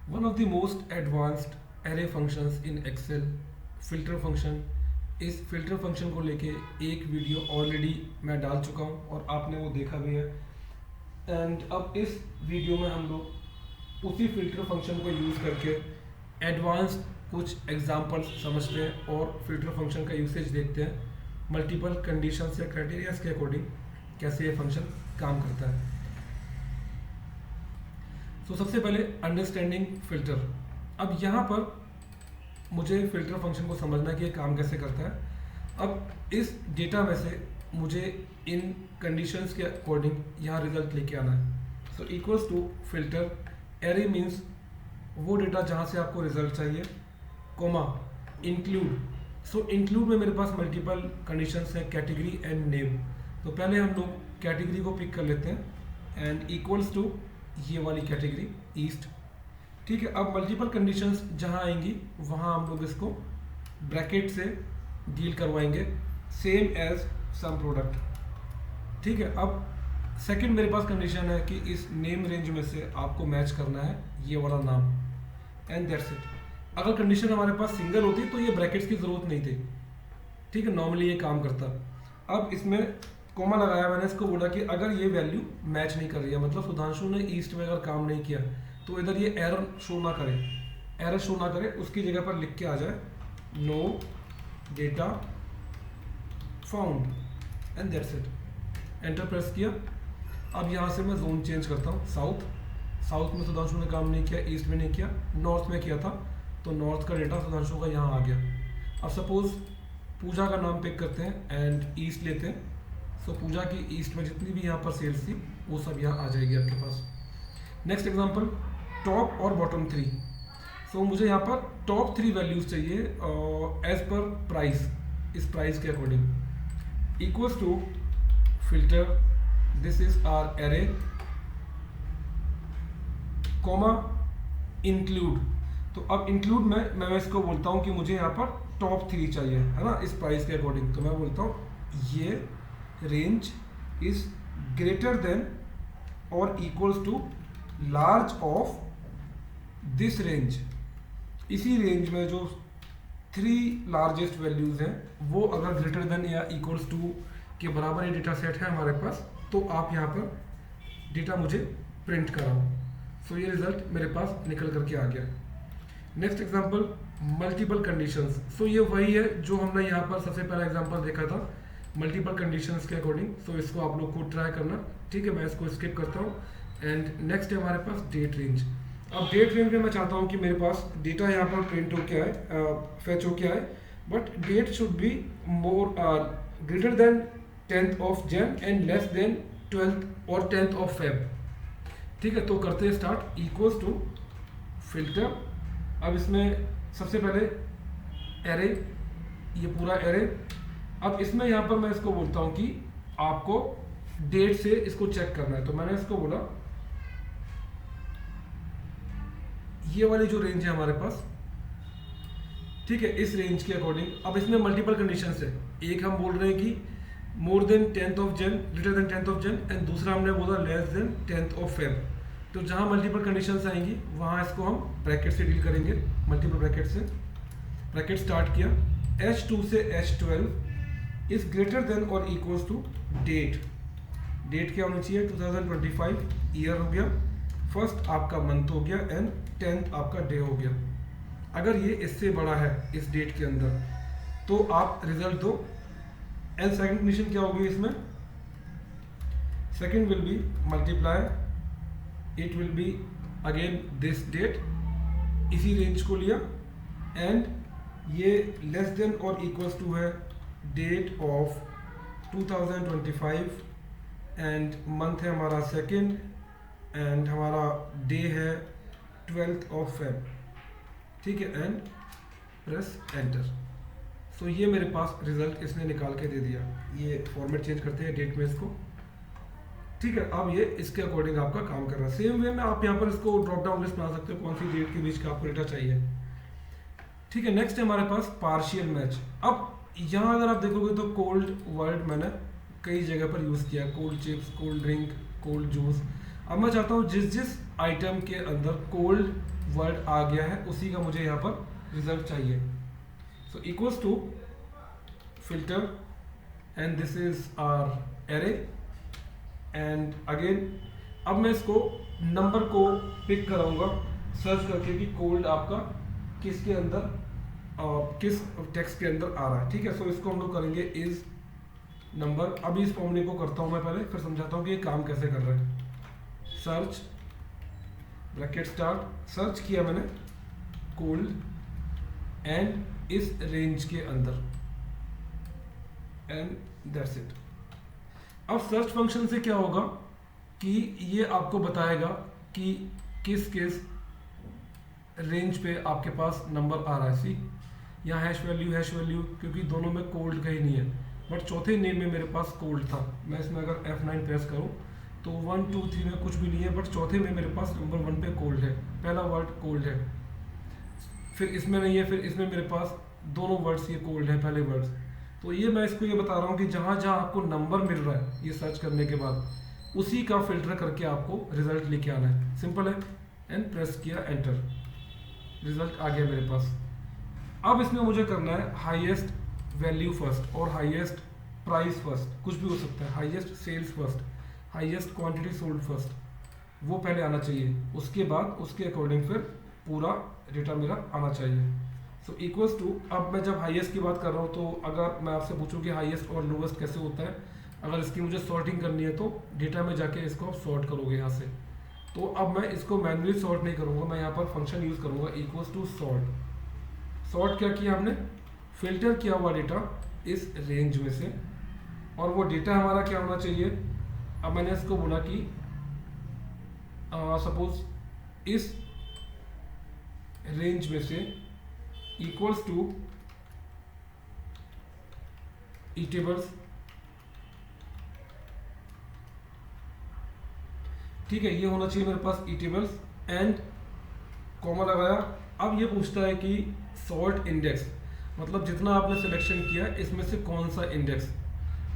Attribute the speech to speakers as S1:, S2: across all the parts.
S1: One of the most advanced array functions in Excel, filter function. इस filter function को लेके एक video already मैं डाल चुका हूँ और आपने वो देखा भी है। एंड अब इस वीडियो में हम लोग उसी फिल्टर फंक्शन को यूज़ करके एडवांस्ड कुछ एग्जांपल्स समझते हैं और फिल्टर फंक्शन का यूसेज देखते हैं मल्टीपल कंडीशंस या क्राइटेरियाज के अकॉर्डिंग कैसे ये फंक्शन काम करता है। तो सबसे पहले अंडरस्टैंडिंग फिल्टर। अब यहाँ पर मुझे फिल्टर फंक्शन को समझना कि ये काम कैसे करता है। अब इस डेटा में से मुझे इन कंडीशंस के अकॉर्डिंग यहाँ रिजल्ट लेके आना है। So equals to filter array means वो डेटा जहाँ से आपको रिजल्ट चाहिए, कोमा इंक्लूड। सो इंक्लूड में मेरे पास मल्टीपल कंडीशंस हैं, कैटेगरी एंड नेम। तो पहले हम लोग कैटेगरी को पिक कर लेते हैं एंड इक्वल्स टू ये वाली कैटेगरी ईस्ट। ठीक है, अब मल्टीपल कंडीशंस जहाँ आएंगी वहाँ हम लोग इसको ब्रैकेट से डील करवाएंगे, सेम एज सम प्रोडक्ट। ठीक है, अब सेकंड मेरे पास कंडीशन है कि इस नेम रेंज में से आपको मैच करना है ये वाला नाम एंड दैट्स इट। अगर कंडीशन हमारे पास सिंगल होती तो ये ब्रैकेट्स की ज़रूरत नहीं थी। ठीक है, नॉर्मली ये काम करता। अब इसमें कोमा लगाया, मैंने इसको बोला कि अगर ये वैल्यू मैच नहीं कर रही है, मतलब सुधांशु ने ईस्ट में अगर काम नहीं किया तो इधर ये एरर शो ना करे, एरर शो ना करे, उसकी जगह पर लिख के आ जाए no data found and that's it. Enter press किया। अब यहाँ से मैं जोन चेंज करता हूँ, साउथ। साउथ में सुधांशु ने काम नहीं किया, ईस्ट में नहीं किया, नॉर्थ में किया था, तो नॉर्थ का डेटा सुधांशु का यहाँ आ गया। अब सपोज पूजा का नाम पिक करते हैं एंड ईस्ट लेते हैं। सो पूजा की ईस्ट में जितनी भी यहाँ पर सेल्स थी वो सब यहाँ आ जाएगी आपके पास। नेक्स्ट एग्जांपल, टॉप और बॉटम 3। सो मुझे यहाँ पर टॉप 3 वैल्यूज चाहिए एज पर प्राइस, इस प्राइस के according. Equals to filter, this is our array, comma include. तो अब इंक्लूड में मैं इसको बोलता हूँ कि मुझे यहाँ पर टॉप 3 चाहिए, है ना, इस प्राइस के अकॉर्डिंग। तो मैं बोलता हूँ ये range is greater than or equals to large of this range. इसी रेंज में जो 3 लार्जेस्ट वैल्यूज हैं वो अगर ग्रेटर देन या इक्वल्स टू के बराबर ये डेटा सेट है हमारे पास, तो आप यहाँ पर डेटा मुझे प्रिंट कराओ। सो ये रिजल्ट मेरे पास निकल करके आ गया। Next example, multiple conditions. So ये वही है जो हमने यहाँ पर सबसे पहला एग्जांपल देखा था मल्टीपल कंडीशंस के अकॉर्डिंग। सो इसको आप लोग खुद ट्राई करना। ठीक है, मैं इसको स्किप करता हूँ। एंड नेक्स्ट है हमारे पास डेट रेंज। अब डेट रेंज में मैं चाहता हूँ कि मेरे पास डेटा यहाँ पर प्रिंट होके आए, फेच होके आए, but date should be more greater than 10th of Jan and less than 12th or 10th of Feb. ठीक है, तो करते हैं स्टार्ट। Equals to filter. अब इसमें सबसे पहले एरे, ये पूरा एरे। अब इसमें यहाँ पर मैं इसको बोलता हूँ कि आपको डेट से इसको चेक करना है। तो मैंने इसको बोला ये वाली जो रेंज है हमारे पास, ठीक है, इस रेंज के अकॉर्डिंग। अब इसमें मल्टीपल कंडीशंस है। एक हम बोल रहे हैं कि more than 10th of Jain, greater than 10th of Jan, and दूसरा हमने बोला less than 10th of Feb. तो जहाँ मल्टीपल कंडीशंस आएंगी वहाँ इसको हम ब्रैकेट से डील करेंगे, मल्टीपल ब्रैकेट से। ब्रैकेट स्टार्ट किया, H2 से H12 is greater than or equals to date. Date क्या होनी चाहिए, 2025 ईयर हो गया, फर्स्ट आपका मंथ हो गया एंड 10th आपका डे हो गया। अगर ये इससे बड़ा है इस डेट के अंदर तो आप रिजल्ट दो। एंड सेकंड कंडीशन क्या होगी इसमें, second will be multiply, it will be again this date, इसी रेंज को लिया, एंड ये less than or equals to है डेट ऑफ 2025 एंड मंथ है हमारा सेकंड एंड हमारा डे है 12th ऑफ फेब। ठीक है, एंड प्रेस एंटर। सो ये मेरे पास रिजल्ट इसने निकाल के दे दिया। ये फॉर्मेट चेंज करते हैं डेट में इसको। ठीक है, अब ये इसके अकॉर्डिंग आपका काम कर रहा है। सेम वे में आप यहाँ पर इसको ड्रॉप डाउन लिस्ट बना सकते हो कौन सी डेट के बीच का आपको डेटा चाहिए। ठीक है, नेक्स्ट है हमारे पास पार्शियल मैच। अब यहाँ अगर आप देखोगे तो कोल्ड वर्ड मैंने कई जगह पर यूज़ किया, cold chips, cold drink, cold juice. अब मैं चाहता हूँ जिस जिस आइटम के अंदर कोल्ड वर्ड आ गया है, उसी का मुझे यहाँ पर रिजल्ट चाहिए। So equals to filter and this is our array and again अब मैं इसको नंबर को पिक कराऊंगा सर्च करके कि कोल्ड आपका किसके अंदर किस टेक्स्ट के अंदर आ रहा है। ठीक है, सो इसको हम लोग करेंगे इज नंबर। अभी इस फॉर्मूले को करता हूं मैं पहले, फिर समझाता हूं कि ये काम कैसे कर रहा है। सर्च ब्रैकेट स्टार्ट, सर्च किया मैंने कोल्ड एंड इस रेंज के अंदर एंड दैट्स इट। अब सर्च फंक्शन से क्या होगा कि ये आपको बताएगा कि किस किस रेंज पे आपके पास नंबर आ रहा है। सी यहाँ हैश वैल्यू क्योंकि दोनों में कोल्ड का ही नहीं है, बट चौथे नेम में मेरे पास कोल्ड था। मैं इसमें अगर F9 प्रेस करूँ तो 1 2 3 में कुछ भी नहीं है, बट चौथे में मेरे पास नंबर 1 पे कोल्ड है, पहला वर्ड कोल्ड है। फिर इसमें नहीं है, फिर इसमें मेरे पास दोनों वर्ड्स ये कोल्ड है, पहले वर्ड्स। तो ये मैं इसको ये बता रहा हूँ कि जहाँ जहाँ आपको नंबर मिल रहा है ये सर्च करने के बाद उसी का फिल्टर करके आपको रिजल्ट लेके आना है। सिंपल है। एंड प्रेस किया एंटर, रिजल्ट आ गया मेरे पास। अब इसमें मुझे करना है हाईएस्ट वैल्यू फर्स्ट और हाईएस्ट प्राइस फर्स्ट, कुछ भी हो सकता है। Highest sales first, highest quantity sold first, वो पहले आना चाहिए। उसके बाद उसके अकॉर्डिंग फिर पूरा डेटा मेरा आना चाहिए। सो इक्वल्स टू, अब मैं जब हाईएस्ट की बात कर रहा हूँ तो अगर मैं आपसे पूछूं कि हाईएस्ट और लोवेस्ट कैसे होता है, अगर इसकी मुझे सॉर्टिंग करनी है तो डेटा में जाके इसको आप सॉर्ट करोगे यहाँ से। तो अब मैं इसको मैन्युअली सॉर्ट नहीं करूँगा, मैं यहाँ पर फंक्शन यूज़ करूँगा इक्वल्स टू सॉर्ट। सॉर्ट क्या किया हमने, फिल्टर किया हुआ डेटा इस रेंज में से, और वो डेटा हमारा क्या होना चाहिए। अब मैंने इसको बोला कि सपोज इस रेंज में से इक्वल्स टू ईटेबल्स। ठीक है, ये होना चाहिए मेरे पास ईटेबल्स एंड कॉमा लगाया। अब ये पूछता है कि सॉर्ट इंडेक्स, मतलब जितना आपने सिलेक्शन किया इसमें से कौन सा इंडेक्स।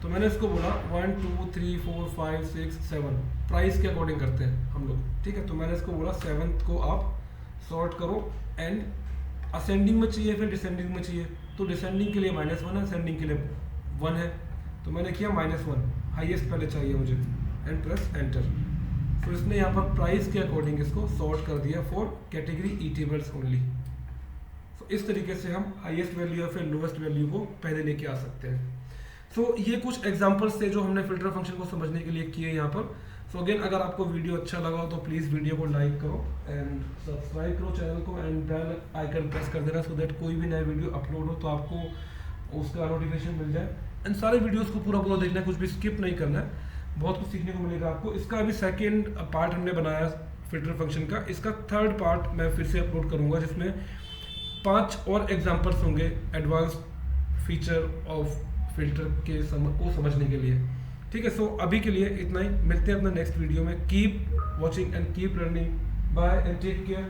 S1: तो मैंने इसको बोला 1 2 3 4 5 6 7, प्राइस के अकॉर्डिंग करते हैं हम लोग। ठीक है, तो मैंने इसको बोला 7th को आप सॉर्ट करो एंड असेंडिंग में चाहिए फिर डिसेंडिंग में चाहिए। तो डिसेंडिंग के लिए -1 है, असेंडिंग के लिए 1 है, तो मैंने किया -1, हाईएस्ट पहले चाहिए मुझे एंड प्रेस एंटर। तो इसने यहाँ पर प्राइस के अकॉर्डिंग इसको सॉर्ट कर दिया फॉर कैटेगरी ईटेबल्स ओनली। तो इस तरीके से हम हाईएस्ट वैल्यू या फिर लोवेस्ट वैल्यू को पहले लेके आ सकते हैं। सो ये कुछ एग्जांपल्स थे जो हमने फिल्टर फंक्शन को समझने के लिए किए यहाँ पर। सो अगेन अगर आपको वीडियो अच्छा लगा हो तो प्लीज़ वीडियो को लाइक करो एंड सब्सक्राइब करो चैनल को एंड बेल आइकन प्रेस कर देना, सो दैट कोई भी नया वीडियो अपलोड हो तो आपको उसका नोटिफिकेशन मिल जाए। एंड सारे वीडियोस को पूरा देखना है, कुछ भी स्किप नहीं करना है, बहुत कुछ सीखने को मिलेगा आपको। इसका अभी सेकेंड पार्ट हमने बनाया फिल्टर फंक्शन का, इसका थर्ड पार्ट मैं फिर से अपलोड करूँगा जिसमें 5 और एग्जाम्पल्स होंगे एडवांस फीचर ऑफ फिल्टर के को समझने के लिए। ठीक है, सो अभी के लिए इतना ही, मिलते हैं अपने नेक्स्ट वीडियो में। Keep watching and keep learning, bye and take care.